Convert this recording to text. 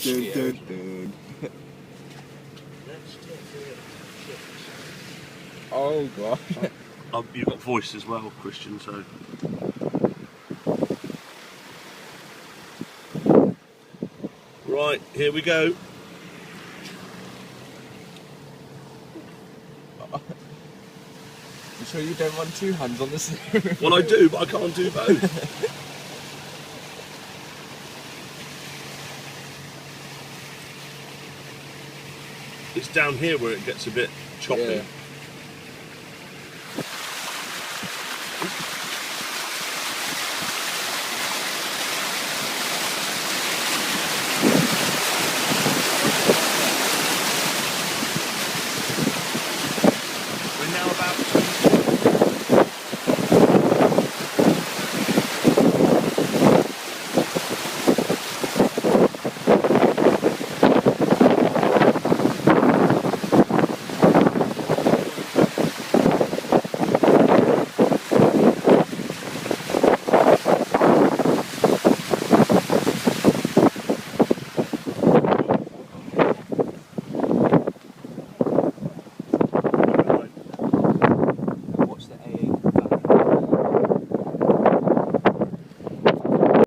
dun, dun. Oh god. You've got voice as well, Christian, so... Right, here we go. You sure you don't want two hands on the steering wheel? Well, I do, but I can't do both. It's down here where it gets a bit choppy. Yeah.